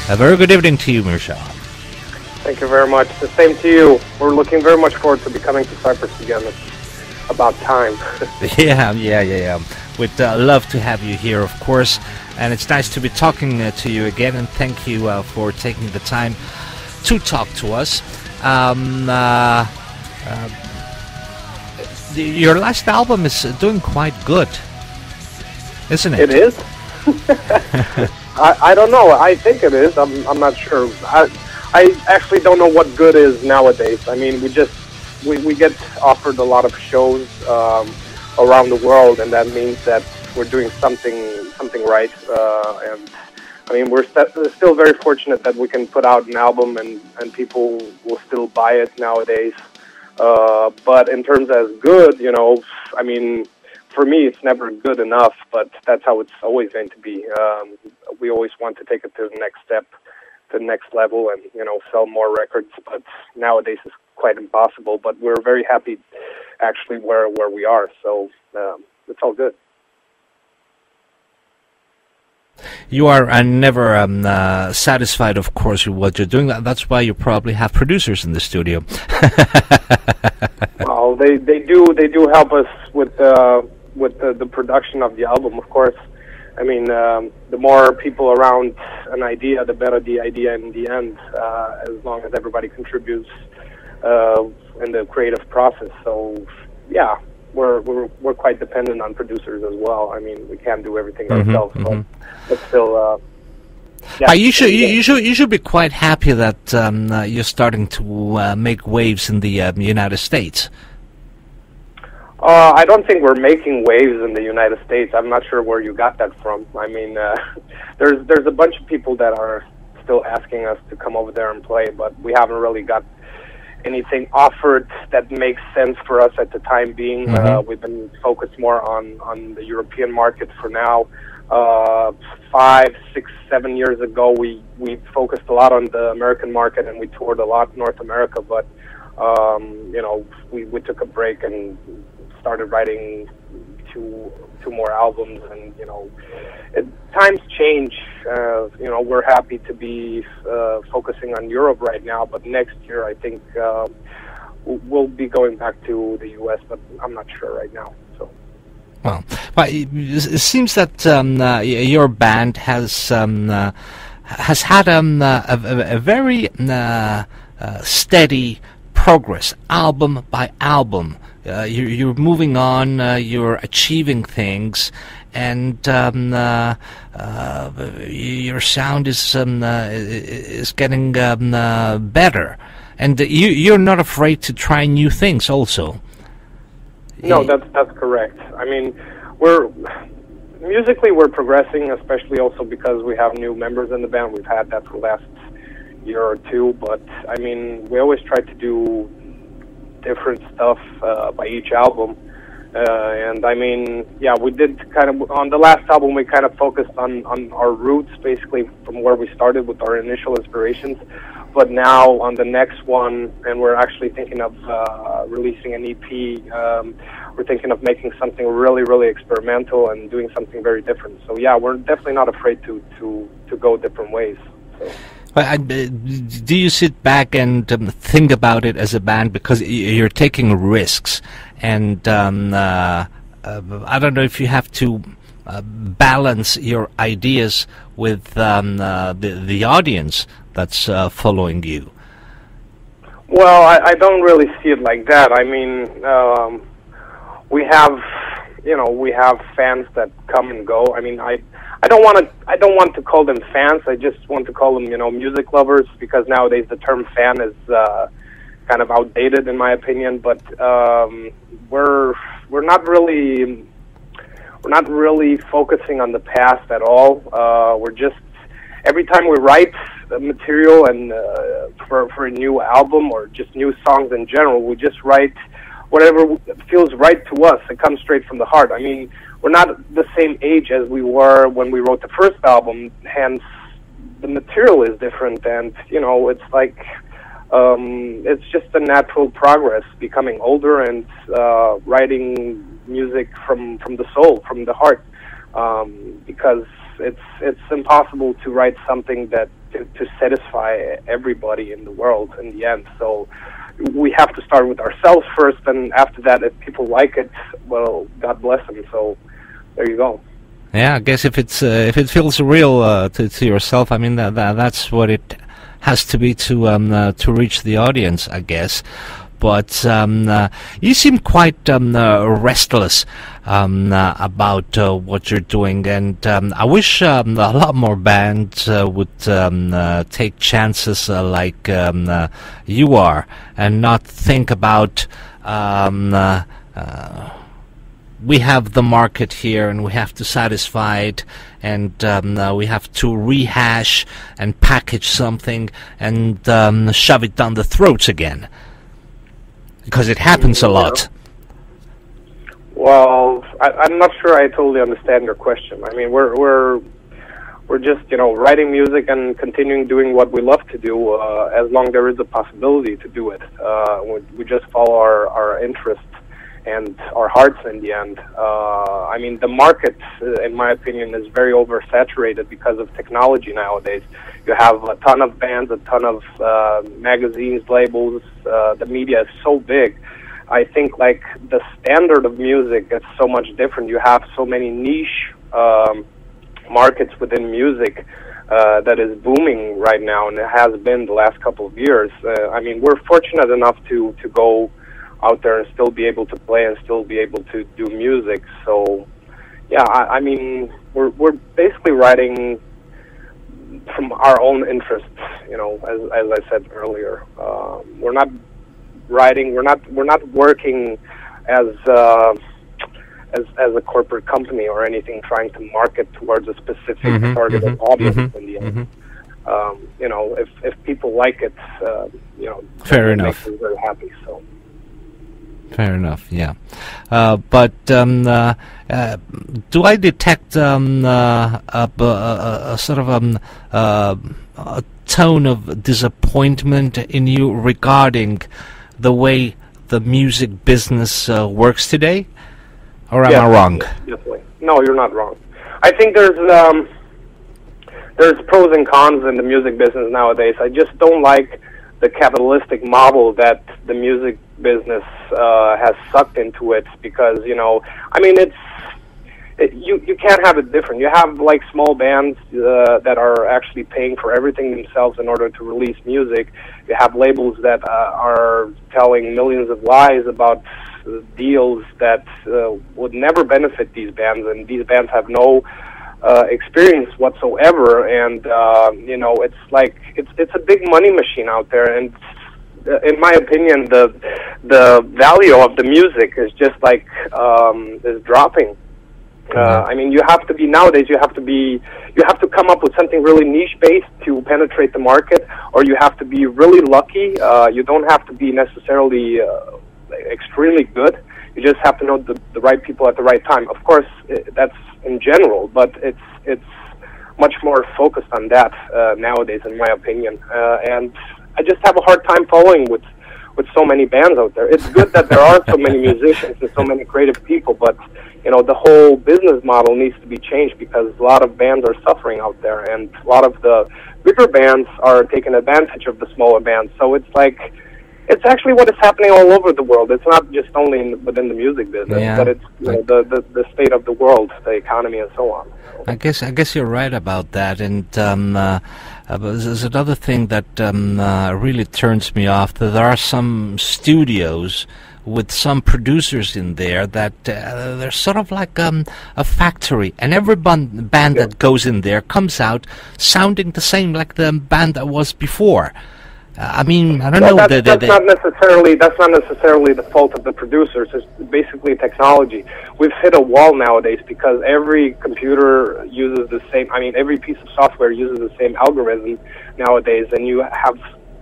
A very good evening to you, Mircea. Thank you very much. The same to you. We're looking very much forward to be coming to Cyprus again. It's about time. Yeah. We'd love to have you here, of course. And it's nice to be talking to you again. And thank you for taking the time to talk to us. Your last album is doing quite good, isn't it? It is? I don't know. I think it is. I'm not sure. I actually don't know what good is nowadays. I mean, we get offered a lot of shows around the world, and that means that we're doing something right. And I mean, we're still very fortunate that we can put out an album and people will still buy it nowadays. But in terms as good, you know, I mean, for me, it's never good enough, but that's how it's always going to be. We always want to take it to the next step, to the next level, and, you know, sell more records. But nowadays it's quite impossible. But we're very happy, actually, where we are. So it's all good. You are never satisfied, of course, with what you're doing. That's why you probably have producers in the studio. Well, they do help us with the production of the album, of course. I mean, the more people around an idea, the better the idea in the end, as long as everybody contributes in the creative process. So, yeah, we're quite dependent on producers as well. I mean, we can't do everything ourselves, but still. Yeah, you should be quite happy that you're starting to make waves in the United States. I don't think we're making waves in the United States. I'm not sure where you got that from. I mean, there's a bunch of people that are still asking us to come over there and play, but we haven't really got anything offered that makes sense for us at the time being. We've been focused more on the European market for now. 5, 6, 7 years ago, we focused a lot on the American market and we toured a lot North America, but you know, we took a break and started writing two more albums, and you know, times change. You know, we're happy to be focusing on Europe right now, but next year I think we'll be going back to the US, but I'm not sure right now. So. Well, it seems that your band has had a very steady progress, album by album. You're moving on, you're achieving things, and your sound is getting better. And you're not afraid to try new things also. No, that's correct. I mean, musically we're progressing, especially also because we have new members in the band. We've had that for the last year or two, but I mean, we always try to do different stuff by each album. And I mean, yeah, we did kind of, on the last album, we kind of focused on our roots, basically from where we started with our initial inspirations. But now on the next one, and we're actually thinking of releasing an EP, we're thinking of making something really, really experimental and doing something very different. So yeah, we're definitely not afraid to go different ways. So. Do you sit back and think about it as a band, because you're taking risks, and I don't know if you have to balance your ideas with the audience that's following you? Well, I don't really see it like that. I mean, we have fans that come and go. I mean, I don't want to call them fans. I just want to call them, you know, music lovers, because nowadays the term fan is kind of outdated in my opinion. But we're not really focusing on the past at all. We're just, every time we write material and for a new album or just new songs in general, we just write whatever feels right to us. It comes straight from the heart. I mean, we're not the same age as we were when we wrote the first album, hence the material is different, and you know, it's like it's just a natural progress, becoming older and writing music from the soul, from the heart, because it's impossible to write something that to satisfy everybody in the world in the end. So we have to start with ourselves first, and after that, if people like it, well, God bless them. So there you go. Yeah, I guess if it feels real to yourself, I mean that's what it has to be to reach the audience, I guess. But you seem quite restless about what you're doing, and I wish a lot more bands would take chances like you are, and not think about we have the market here and we have to satisfy it, and we have to rehash and package something and shove it down the throats again. Because it happens a lot. Well, I'm not sure I totally understand your question. I mean, we're just, writing music and continuing doing what we love to do, as long as there is a possibility to do it. We just follow our interests and our hearts in the end. I mean, the market, in my opinion, is very oversaturated because of technology nowadays. You have a ton of bands, a ton of magazines, labels. The media is so big. I think, like, the standard of music is so much different. You have so many niche markets within music that is booming right now, and it has been the last couple of years. I mean, we're fortunate enough to go out there and still be able to play and still be able to do music. So, yeah, I mean, we're basically writing from our own interests, as I said earlier. We're not writing, we're not working as a corporate company or anything, trying to market towards a specific targeted audience in the end. If people like it, fair it enough. makes us very happy. So. Fair enough, yeah. But do I detect a sort of a tone of disappointment in you regarding the way the music business works today? Or am I wrong? Definitely. No, you're not wrong. I think there's pros and cons in the music business nowadays. I just don't like the capitalistic model that the music business has sucked into it, because I mean, you can't have it different. You have like small bands that are actually paying for everything themselves in order to release music. You have labels that are telling millions of lies about deals that would never benefit these bands, and these bands have no experience whatsoever, and it's like it's a big money machine out there, and in my opinion, the value of the music is just like is dropping. I mean, you have to be nowadays. You have to come up with something really niche based to penetrate the market, or you have to be really lucky. You don't have to be necessarily extremely good. You just have to know the right people at the right time. Of course, that's in general, but it's much more focused on that nowadays, in my opinion. And I just have a hard time following with so many bands out there. It's good that there are so many musicians and so many creative people, but the whole business model needs to be changed, because a lot of bands are suffering out there, and a lot of the bigger bands are taking advantage of the smaller bands. So it's like, it's actually what is happening all over the world. It's not just only within the music business, but it's the state of the world, the economy, and so on. I guess you're right about that. And there's another thing that really turns me off. That there are some studios with some producers in there that they're sort of like a factory, and every band that goes in there comes out sounding the same like the band that was before. I mean, I don't know. That's not necessarily the fault of the producers. It's basically technology. We've hit a wall nowadays because every computer uses the same. I mean, every piece of software uses the same algorithm nowadays, and you have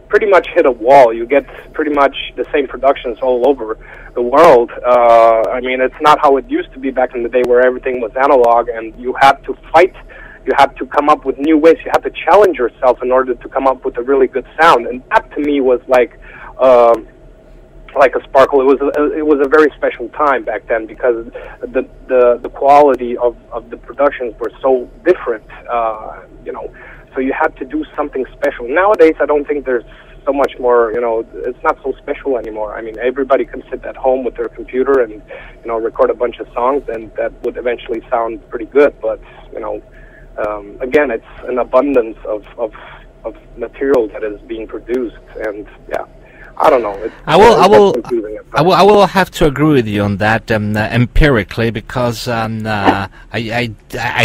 pretty much hit a wall. You get pretty much the same productions all over the world. I mean, it's not how it used to be back in the day, where everything was analog, and you had to fight. You have to come up with new ways. You have to challenge yourself in order to come up with a really good sound. And that, to me, was like like a sparkle. It was a very special time back then because the quality of the productions were so different. You know, so you had to do something special. Nowadays, I don't think there's so much more. You know, it's not so special anymore. I mean, everybody can sit at home with their computer and record a bunch of songs, and that would eventually sound pretty good. But again, it's an abundance of material that is being produced, and yeah. I don't know. I will have to agree with you on that empirically, because I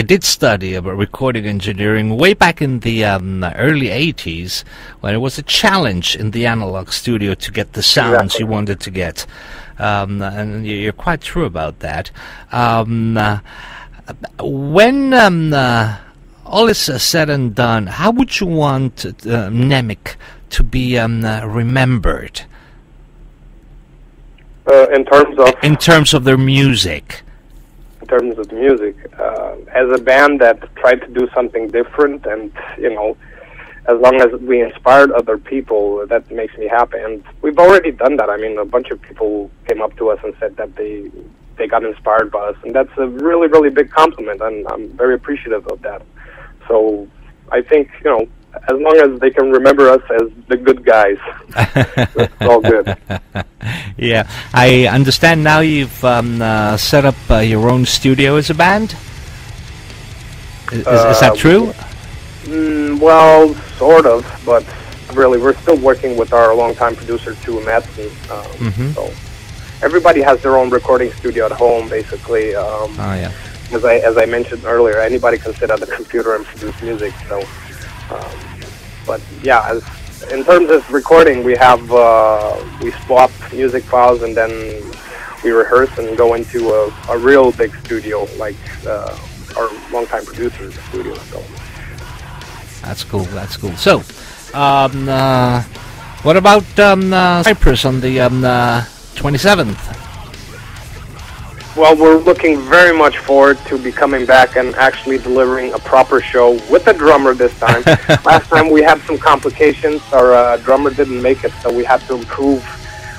did study about recording engineering way back in the early 80s, when it was a challenge in the analog studio to get the sounds you wanted to get, and you're quite true about that. When all is said and done, how would you want Mnemic to be remembered? In terms of their music. In terms of the music, as a band that tried to do something different, and as long as we inspired other people, that makes me happy. And we've already done that. I mean, a bunch of people came up to us and said that they got inspired by us, and that's a really, really big compliment, and I'm very appreciative of that. So I think, as long as they can remember us as the good guys, it's all good. Yeah, I understand now you've set up your own studio as a band. Is that true? Well, sort of, but really, we're still working with our longtime producer, Madsen. So everybody has their own recording studio at home, basically. Yeah. As I mentioned earlier, anybody can sit at the computer and produce music. So, but yeah, in terms of recording, we swap music files, and then we rehearse and go into a real big studio, like our longtime producer's studio. So that's cool. That's cool. So, what about Cyprus on the 27th? Well, we're looking very much forward to be coming back and actually delivering a proper show with a drummer this time. Last time we had some complications. Our drummer didn't make it, so we had to improve,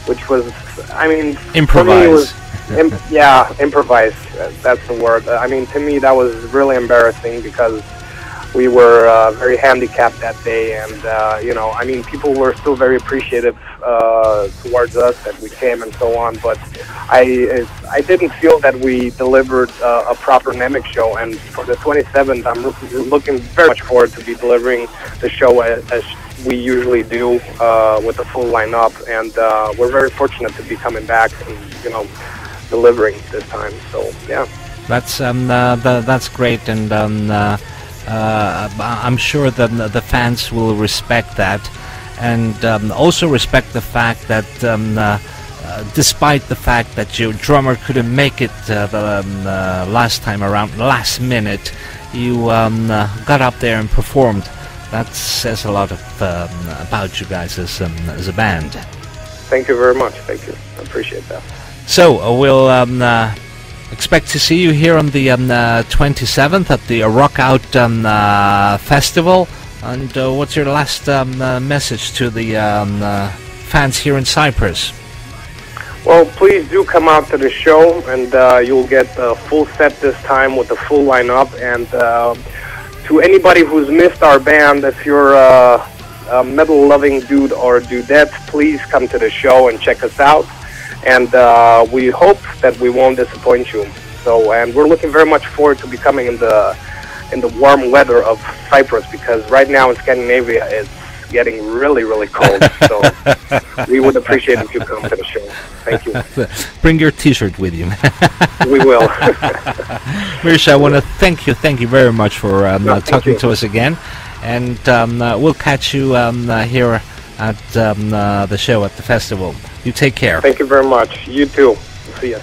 which was, I mean... Improvise. Improvise. That's the word. I mean, to me, that was really embarrassing because we were very handicapped that day, and, I mean, people were still very appreciative towards us that we came and so on, but I didn't feel that we delivered a proper Mnemic show, and for the 27th, I'm looking very much forward to be delivering the show as we usually do with the full lineup, and we're very fortunate to be coming back and, delivering this time, so, yeah. That's great, and I'm sure that the fans will respect that, and also respect the fact that despite the fact that your drummer couldn't make it the last time around, last minute, you got up there and performed. That says a lot about you guys as a band. Thank you very much. Thank you. I appreciate that. So we'll expect to see you here on the 27th at the Rock Out Festival. And what's your last message to the fans here in Cyprus? Well, please do come out to the show, and you'll get a full set this time with a full lineup. And to anybody who's missed our band, if you're a metal-loving dude or dudette, please come to the show and check us out. And we hope that we won't disappoint you. So, and we're looking very much forward to becoming in the warm weather of Cyprus, because right now in Scandinavia it's getting really, really cold. So we would appreciate if you come to the show. Thank you. Bring your T-shirt with you. We will. Mircea, I want to thank you very much for talking to us again, and we'll catch you here at the show at the festival. You take care. Thank you very much. You too. See ya.